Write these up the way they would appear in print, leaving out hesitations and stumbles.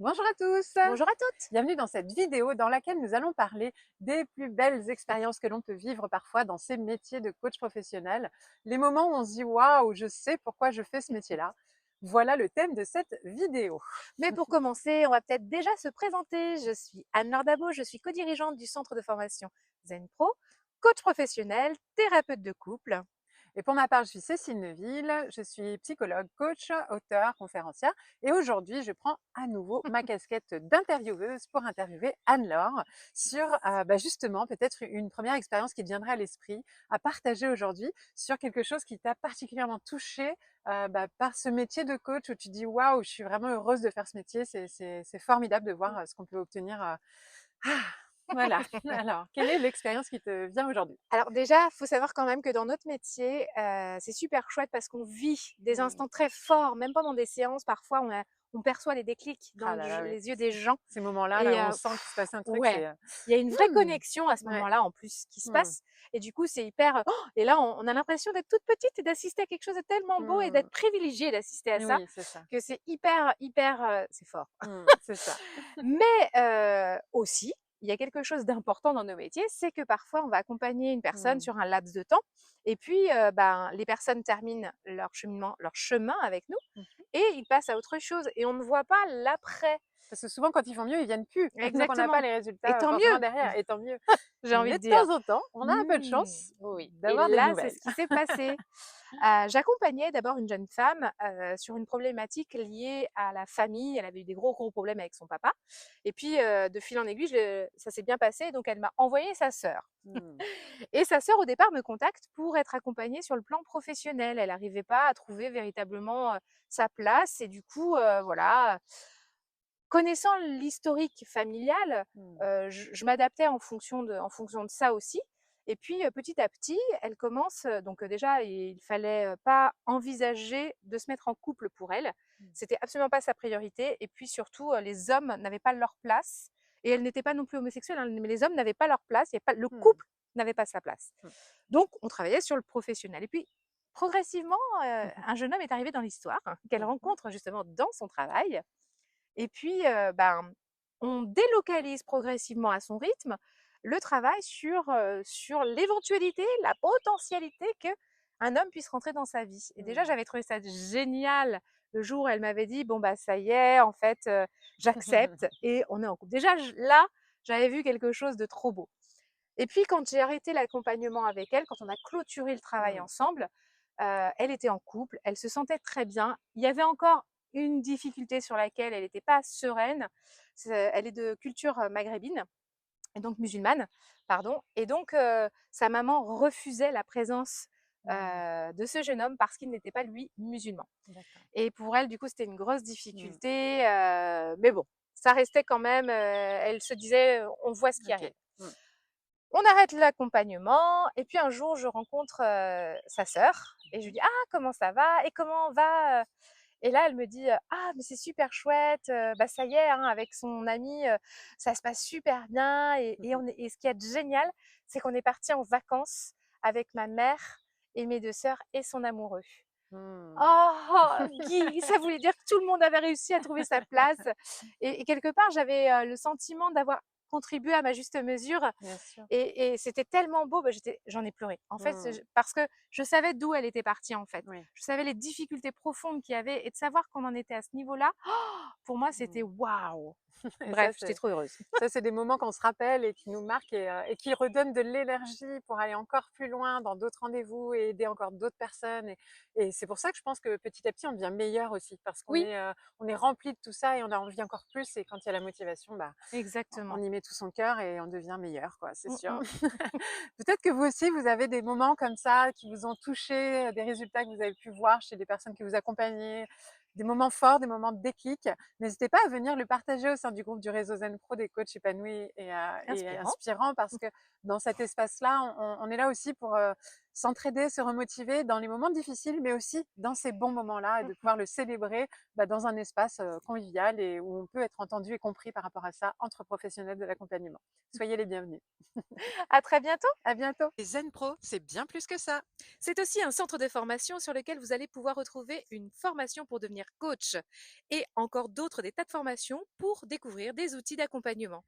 Bonjour à tous, Bonjour à toutes. bienvenue dans cette vidéo dans laquelle nous allons parler des plus belles expériences que l'on peut vivre parfois dans ces métiers de coach professionnel. Les moments où on se dit waouh, je sais pourquoi je fais ce métier-là. Voilà le thème de cette vidéo. Mais pour commencer, on va peut-être déjà se présenter. Je suis Anne-Laure Dabo, je suis co-dirigeante du centre de formation Zen Pro, coach professionnel, thérapeute de couple. Et pour ma part, je suis Cécile Neuville, je suis psychologue, coach, auteure, conférencière. Et aujourd'hui, je prends à nouveau ma casquette d'intervieweuse pour interviewer Anne-Laure sur justement peut-être une première expérience qui te viendrait à l'esprit à partager aujourd'hui sur quelque chose qui t'a particulièrement touché par ce métier de coach où tu dis waouh, je suis vraiment heureuse de faire ce métier, c'est formidable de voir ce qu'on peut obtenir. Ah, voilà. Alors, quelle est l'expérience qui te vient aujourd'hui? Alors déjà, il faut savoir quand même que dans notre métier, c'est super chouette parce qu'on vit des Hmm. instants très forts, même pendant des séances, parfois on perçoit les déclics dans Ah là là, oui. les yeux des gens Ces moments-là, et là où on sent qu'il se passe un truc, ouais, c'est, il y a une vraie mmh, connexion à ce ouais, moment-là en plus qui se mmh, passe et du coup c'est hyper, et là on a l'impression d'être toute petite et d'assister à quelque chose de tellement beau et mmh. d'être privilégiée d'assister à ça, Oui, c'est ça. que c'est hyper, c'est fort. C'est ça. Mais aussi, il y a quelque chose d'important dans nos métiers, c'est que parfois on va accompagner une personne Mmh. sur un laps de temps et puis, les personnes terminent leur cheminement, leur chemin avec nous Mmh. et ils passent à autre chose et on ne voit pas l'après. Parce que souvent, quand ils font mieux, ils viennent plus. Donc on n'a pas Exactement, les et résultats, tant forcément mieux, derrière et tant mieux. j'ai envie Mais de de dire. temps en temps, on a un peu de chance Oui, et d'avoir des là, c'est nouvelles. ce qui s'est passé. J'accompagnais d'abord une jeune femme, sur une problématique liée à la famille. Elle avait eu des gros problèmes avec son papa et puis, de fil en aiguille, ça s'est bien passé, donc elle m'a envoyé sa sœur Mmh. et sa sœur, au départ, me contacte pour être accompagnée sur le plan professionnel. Elle n'arrivait pas à trouver véritablement, sa place et du coup, voilà, connaissant l'historique familial, Mmh. je m'adaptais en fonction de ça aussi et puis, petit à petit, elle commence, donc déjà il fallait, pas envisager de se mettre en couple pour elle. Mmh. C'était absolument pas sa priorité et puis surtout, les hommes n'avaient pas leur place et elle n'était pas non plus homosexuelle, hein, mais les hommes n'avaient pas leur place, il y avait pas le Mmh. couple n'avait pas sa place. Mmh. Donc on travaillait sur le professionnel et puis progressivement, Mmh. un jeune homme est arrivé dans l'histoire, hein, qu'elle Mmh. rencontre justement dans son travail et puis, on délocalise progressivement à son rythme le travail sur l'éventualité, la potentialité qu'un homme puisse rentrer dans sa vie. Et déjà, Mmh. j'avais trouvé ça génial le jour où elle m'avait dit: «Bon, bah, ça y est, en fait, j'accepte et on est en couple». Déjà, là, j'avais vu quelque chose de trop beau. Et puis, quand j'ai arrêté l'accompagnement avec elle, quand on a clôturé le travail Mmh. ensemble, elle était en couple, elle se sentait très bien. Il y avait encore une difficulté sur laquelle elle n'était pas sereine. Elle est de culture maghrébine, et donc musulmane, pardon. Et donc, sa maman refusait la présence Mmh. de ce jeune homme parce qu'il n'était pas, lui, musulman. D'accord. Et pour elle, du coup, c'était une grosse Mmh. difficulté. Mais bon, ça restait quand même, elle se disait, on voit ce qui OK. arrive. Mmh. On arrête l'accompagnement et puis un jour, je rencontre, sa sœur et je lui dis: «Ah, comment ça va et comment va, Et là, elle me dit, «Ah, mais c'est super chouette, bah, ça y est, hein, avec son ami, ça se passe super bien et ce qu'il y a de génial, c'est qu'on est partis en vacances avec ma mère et mes 2 sœurs et son amoureux». Mmh. Oh! Guy, ça voulait dire que tout le monde avait réussi à trouver sa place et quelque part, j'avais, le sentiment d'avoir contribué à ma juste mesure Bien sûr. et c'était tellement beau, bah, j'en ai pleuré. En fait, Mmh. parce que je savais d'où elle était partie, en fait. Oui. Je savais les difficultés profondes qu'il y avait et de savoir qu'on en était à ce niveau-là, pour moi, c'était Mmh. waouh! Et ça, Bref, j'étais trop heureuse. c'est des moments qu'on se rappelle et qui nous marquent et qui redonnent de l'énergie pour aller encore plus loin dans d'autres rendez-vous et aider encore d'autres personnes et c'est pour ça que je pense que petit à petit, on devient meilleur aussi parce Oui, on est rempli de tout ça et on a envie encore plus et quand il y a la motivation, on exactement. y met tout son cœur et on devient meilleur quoi, c'est Mmh sûr. mh. Peut-être que vous aussi, vous avez des moments comme ça qui vous ont touché, des résultats que vous avez pu voir chez des personnes que vous accompagnez, des moments forts, des moments de déclic. N'hésitez pas à venir le partager au sein du groupe du réseau Zen Pro des coachs épanouis et Inspirant. inspirants parce que dans cet espace-là, on est là aussi pour s'entraider, se remotiver dans les moments difficiles, mais aussi dans ces bons moments-là et de pouvoir le célébrer dans un espace convivial et où on peut être entendu et compris par rapport à ça entre professionnels de l'accompagnement. Soyez les bienvenus. À très bientôt. À bientôt. Et Zen Pro, c'est bien plus que ça. C'est aussi un centre de formation sur lequel vous allez pouvoir retrouver une formation pour devenir coach et encore d'autres des tas de formations pour découvrir des outils d'accompagnement.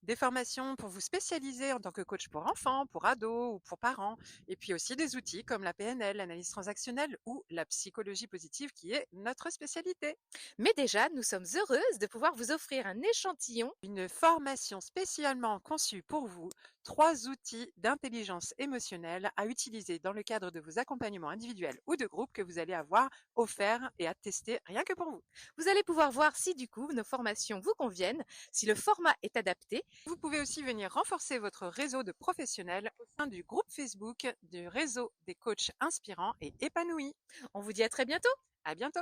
Des formations pour vous spécialiser en tant que coach pour enfants, pour ados ou pour parents. Et puis aussi des outils comme la PNL, l'analyse transactionnelle ou la psychologie positive qui est notre spécialité. Mais déjà, nous sommes heureuses de pouvoir vous offrir un échantillon. Une formation spécialement conçue pour vous, 3 outils d'intelligence émotionnelle à utiliser dans le cadre de vos accompagnements individuels ou de groupe que vous allez avoir offerts et à tester rien que pour vous. Vous allez pouvoir voir si du coup nos formations vous conviennent, si le format est adapté. Vous pouvez aussi venir renforcer votre réseau de professionnels au sein du groupe Facebook du réseau des coachs inspirants et épanouis. On vous dit à très bientôt. À bientôt!